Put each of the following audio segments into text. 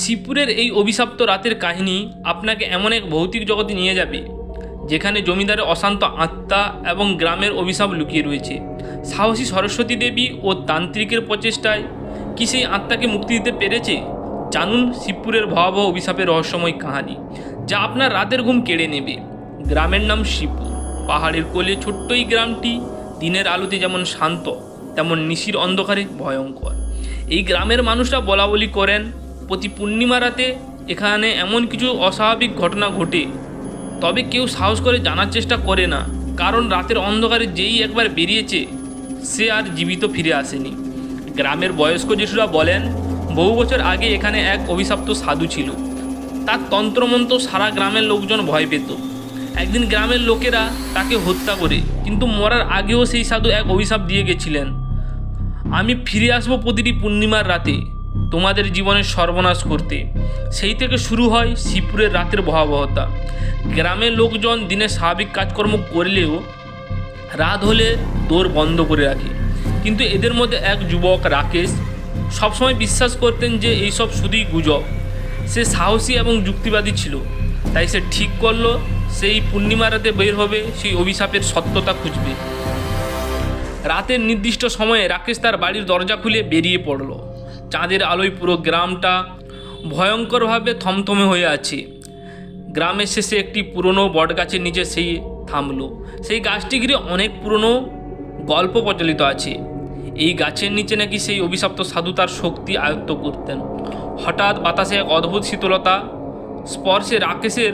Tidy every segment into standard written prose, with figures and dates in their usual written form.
শিবপুরের এই অভিশপ্ত রাতের কাহিনী আপনাকে এমন এক ভৌতিক জগতে নিয়ে যাবে যেখানে জমিদারের অশান্ত আত্মা এবং গ্রামের অভিশাপ লুকিয়ে রয়েছে। সাহসী সরস্বতী দেবী ও তান্ত্রিকের প্রচেষ্টায় কি সেই আত্মাকে মুক্তি দিতে পেরেছে? জানুন শিবপুরের ভয়াবহ অভিশাপের রহস্যময় কাহিনী, যা আপনার রাতের ঘুম কেড়ে নেবে। গ্রামের নাম শিবপুর। পাহাড়ের কোলে ছোট্ট এই গ্রামটি দিনের আলোতে যেমন শান্ত, তেমন নিশির অন্ধকারে ভয়ঙ্কর। এই গ্রামের মানুষরা বলা বলি করেন, প্রতি পূর্ণিমা রাতে এখানে এমন কিছু অস্বাভাবিক ঘটনা ঘটে, তবে কেউ সাহস করে জানার চেষ্টা করে না, কারণ রাতের অন্ধকারে যেই একবার বেরিয়েছে সে আর জীবিত ফিরে আসেনি। গ্রামের বয়স্ক জেঠুরা বলেন, বহু বছর আগে এখানে এক অভিশপ্ত সাধু ছিল। তার তন্ত্রমন্ত্র সারা গ্রামের লোকজন ভয় পেত। একদিন গ্রামের লোকেরা তাকে হত্যা করে, কিন্তু মরার আগেও সেই সাধু এক অভিশাপ দিয়ে গেছিলেন, আমি ফিরে আসবো প্রতিটি পূর্ণিমার রাতে তোমাদের জীবনের সর্বনাশ করতে। সেই থেকে শুরু হয় শিবপুরের রাতের ভয়াবহতা। গ্রামের লোকজন দিনে স্বাভাবিক কাজকর্ম করলেও রাত হলে দোর বন্ধ করে রাখে। কিন্তু এদের মধ্যে এক যুবক রাকেশ সবসময় বিশ্বাস করতেন যে এইসব শুধুই গুজব। সে সাহসী এবং যুক্তিবাদী ছিল, তাই সে ঠিক করলো সেই পূর্ণিমা রাতে বের হবে, সেই অভিশাপের সত্যতা খুঁজবে। রাতের নির্দিষ্ট সময়ে রাকেশ তার বাড়ির দরজা খুলে বেরিয়ে পড়ল। চাঁদের আলোয় পুরো গ্রামটা ভয়ঙ্করভাবে থমথমে হয়ে আছে। গ্রামের শেষে একটি পুরনো বটগাছের নিচে সেই থামলো। সেই গাছটি ঘিরে অনেক পুরনো গল্প প্রচলিত আছে। এই গাছের নিচে নাকি সেই অভিশপ্ত সাধু তার শক্তি আয়ত্ত করতেন। হঠাৎ বাতাসে এক অদ্ভুত শীতলতা স্পর্শে রাকেশের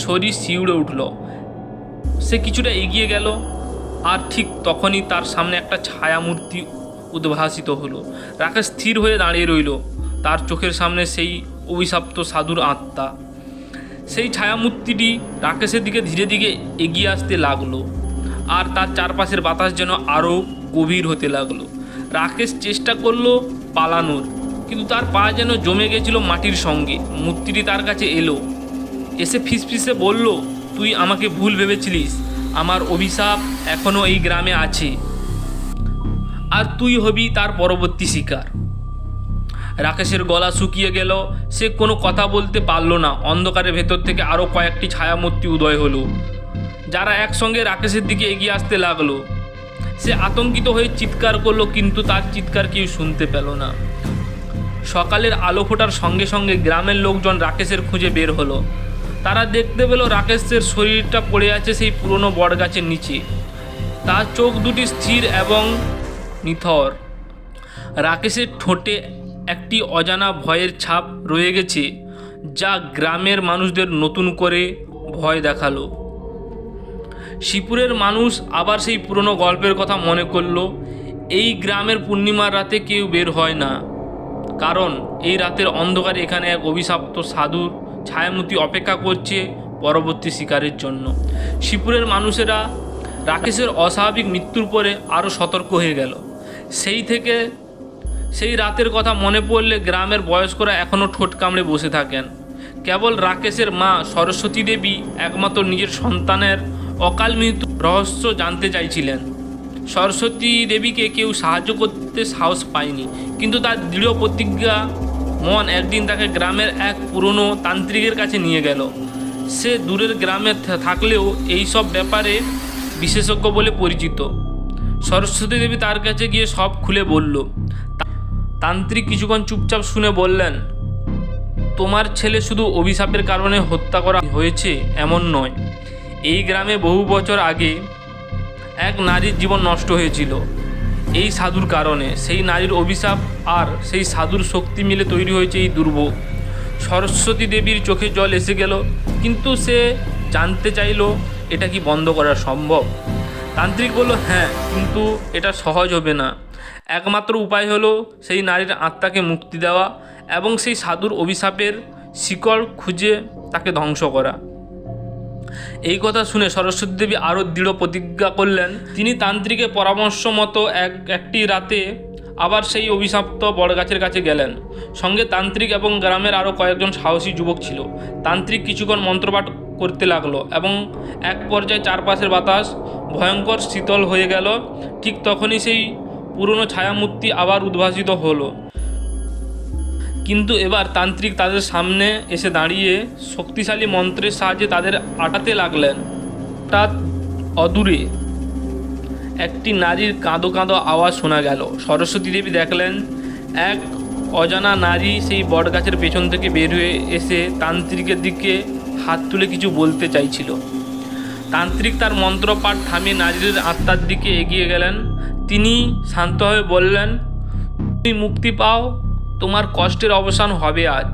শরীর শিউড়ে উঠল। সে কিছুটা এগিয়ে গেল, আর ঠিক তখনই তার সামনে একটা ছায়ামূর্তি উদ্ভাসিত হলো। রাকেশ স্থির হয়ে দাঁড়িয়ে রইল, তার চোখের সামনে সেই অভিশপ্ত সাধুর আত্মা। সেই ছায়ামূর্তিটি রাকেশের দিকে ধীরে ধীরে এগিয়ে আসতে লাগলো, আর তার চারপাশের বাতাস যেন আরও গভীর হতে লাগলো। রাকেশ চেষ্টা করলো পালানোর, কিন্তু তার পা যেন জমে গেছিল মাটির সঙ্গে। মূর্তিটি তার কাছে এলো, এসে ফিসফিসে বলল, তুই আমাকে ভুল ভেবেছিলিস, আমার অভিশাপ এখনও এই গ্রামে আছে, আর তুই হবি তার পরবর্তী শিকার। রাকেশের গলা শুকিয়ে গেল, সে কোনো কথা বলতে পারল না। অন্ধকারের ভেতর থেকে আরও কয়েকটি ছায়ামূর্তি উদয় হলো, যারা একসঙ্গে রাকেশের দিকে এগিয়ে আসতে লাগলো। সে আতঙ্কিত হয়ে চিৎকার করলো, কিন্তু তার চিৎকার কেউ শুনতে পেল না। সকালের আলো ফোটার সঙ্গে সঙ্গে গ্রামের লোকজন রাকেশের খুঁজে বের হলো। তারা দেখতে পেল রাকেশের শরীরটা পড়ে আছে সেই পুরনো বটগাছের নিচে। তার চোখ দুটি স্থির এবং নিথর। রাকেশের ঠোঁটে একটি অজানা ভয়ের ছাপ রয়ে গেছে, যা গ্রামের মানুষদের নতুন করে ভয় দেখালো। শিবপুরের মানুষ আবার সেই পুরনো গল্পের কথা মনে করল। এই গ্রামের পূর্ণিমার রাতে কেউ বের হয় না, কারণ এই রাতের অন্ধকারে এখানে এক অভিশপ্ত সাধুর ছায়ামূর্তি অপেক্ষা করছে পরবর্তী শিকারের জন্য। শিবপুরের মানুষেরা রাকেশের অস্বাভাবিক মৃত্যুর পরে আরও সতর্ক হয়ে গেল। সেই রাতের কথা মনে পড়লে গ্রামের বয়স্করা এখনও ঠোঁট কামড়ে বসে থাকেন। কেবল রাকেশের মা সরস্বতী দেবী একমাত্র নিজের সন্তানের অকাল মৃত্যুর রহস্য জানতে চাইছিলেন। সরস্বতী দেবীকে কেউ সাহায্য করতে সাহস পায়নি, কিন্তু তার দৃঢ় প্রতিজ্ঞা মন একদিন তাকে গ্রামের এক পুরনো তান্ত্রিকের কাছে নিয়ে গেল। সে দূরের গ্রামে থাকলেও এই সব ব্যাপারে বিশেষজ্ঞ বলে পরিচিত। সরস্বতী দেবী তার কাছে গিয়ে সব খুলে বলল। তান্ত্রিক কিছুক্ষণ চুপচাপ শুনে বললেন, তোমার ছেলে শুধু অভিশাপের কারণে হত্যা করা হয়েছে এমন নয়। এই গ্রামে বহু বছর আগে এক নারীর জীবন নষ্ট হয়েছিল এই সাধুর কারণে। সেই নারীর অভিশাপ আর সেই সাধুর শক্তি মিলে তৈরি হয়েছে এই দুর্ভোগ। সরস্বতী দেবীর চোখে জল এসে গেল, কিন্তু সে জানতে চাইল এটা কি বন্ধ করা সম্ভব। তান্ত্রিক বলল, হ্যাঁ, কিন্তু এটা সহজ হবে না। একমাত্র উপায় হলো সেই নারীর আত্মাকে মুক্তি দেওয়া এবং সেই সাধুর অভিশাপের শিকড় খুঁজে তাকে ধ্বংস করা। এই কথা শুনে সরস্বতী দেবী আরও দৃঢ় প্রতিজ্ঞা করলেন। তিনি তান্ত্রিকের পরামর্শ মতো একটি রাতে আবার সেই অভিশপ্ত বটগাছের কাছে গেলেন। সঙ্গে তান্ত্রিক এবং গ্রামের আরও কয়েকজন সাহসী যুবক ছিল। তান্ত্রিক কিছুক্ষণ মন্ত্রপাঠ করতে লাগলো এবং এক পর্যায়ে চারপাশের বাতাস ভয়ঙ্কর শীতল হয়ে গেল। ঠিক তখনই সেই পুরনো ছায়ামূর্তি আবার উদ্ভাসিত হলো। কিন্তু এবার তান্ত্রিক তাদের সামনে এসে দাঁড়িয়ে শক্তিশালী মন্ত্রের সাহায্যে তাদের আটাতে লাগলেন। হঠাৎ অদূরে একটি নারীর কাঁদো কাঁদো আওয়াজ শোনা গেল। সরস্বতী দেবী দেখলেন এক অজানা নারী সেই বটগাছের পেছন থেকে বের হয়ে এসে তান্ত্রিকের দিকে হাত তুলে কিছু বলতে চাইছিল। তান্ত্রিক তার মন্ত্রপাঠ থামিয়ে নারীর আত্মার দিকে এগিয়ে গেলেন। তিনি শান্তভাবে বললেন, তুমি মুক্তি পাও, তোমার কষ্টের অবসান হবে আজ।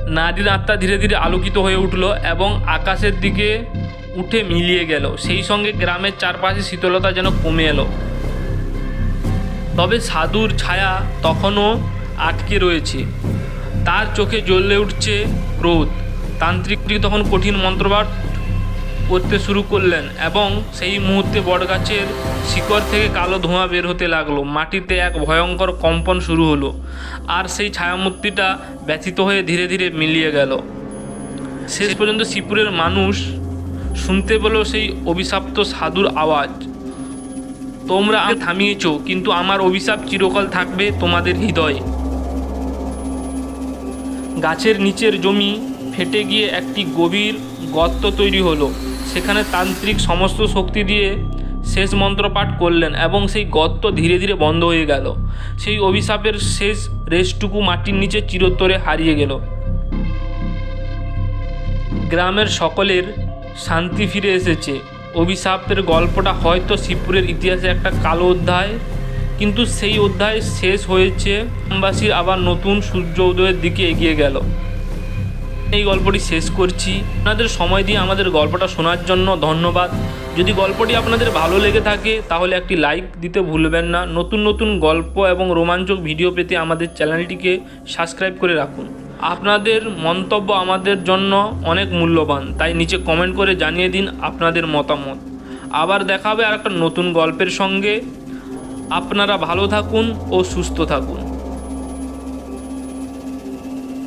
নারীর আত্মা ধীরে ধীরে আলোকিত হয়ে উঠল এবং আকাশের দিকে উঠে মিলিয়ে গেল। সেই সঙ্গে গ্রামের চারপাশে শীতলতা যেন কমে এলো। তবে সাধুর ছায়া তখনও আটকে রয়েছে, তার চোখে জ্বলে উঠছে ক্রোধ। তান্ত্রিক তখন কঠিন মন্ত্রপাঠ করতে শুরু করলেন এবং সেই মুহূর্তে বটগাছের শিকড় থেকে কালো ধোঁয়া বের হতে লাগলো। মাটিতে এক ভয়ঙ্কর কম্পন শুরু হলো আর সেই ছায়ামূর্তিটা ব্যথিত হয়ে ধীরে ধীরে মিলিয়ে গেল। শেষ পর্যন্ত শ্রীপুরের মানুষ শুনতে পেল সেই অভিশপ্ত সাধুর আওয়াজ, তোমরা থামিয়েছ, কিন্তু আমার অভিশাপ চিরকাল থাকবে তোমাদের হৃদয়ে। গাছের নিচের জমি ফেটে গিয়ে একটি গভীর গর্ত তৈরি হলো। সেখানে তান্ত্রিক সমস্ত শক্তি দিয়ে শেষ মন্ত্রপাঠ করলেন এবং সেই গর্ত ধীরে ধীরে বন্ধ হয়ে গেল। সেই অভিশাপের শেষ রেশটুকু মাটির নিচে চিরতরে হারিয়ে গেল। গ্রামের সকলের শান্তি ফিরে এসেছে। অভিশাপের গল্পটা হয়তো শ্রীপুরের ইতিহাসে একটা কালো অধ্যায়, কিন্তু সেই অধ্যায় শেষ হয়েছে। গ্রামবাসী আবার নতুন সূর্য উদয়ের দিকে এগিয়ে গেল। এই গল্পটি শেষ করছি। আপনাদের সময় দিয়ে আমাদের গল্পটা শোনার জন্য ধন্যবাদ। যদি গল্পটি আপনাদের ভালো লেগে থাকে তাহলে একটি লাইক দিতে ভুলবেন না। নতুন নতুন গল্প এবং রোমাঞ্চক ভিডিও পেতে আমাদের চ্যানেলটিকে সাবস্ক্রাইব করে রাখুন। আপনাদের মন্তব্য আমাদের জন্য অনেক মূল্যবান, তাই নিচে কমেন্ট করে জানিয়ে দিন আপনাদের মতামত। আবার দেখা হবে আর একটা নতুন গল্পের সঙ্গে। আপনারা ভালো থাকুন ও সুস্থ থাকুন।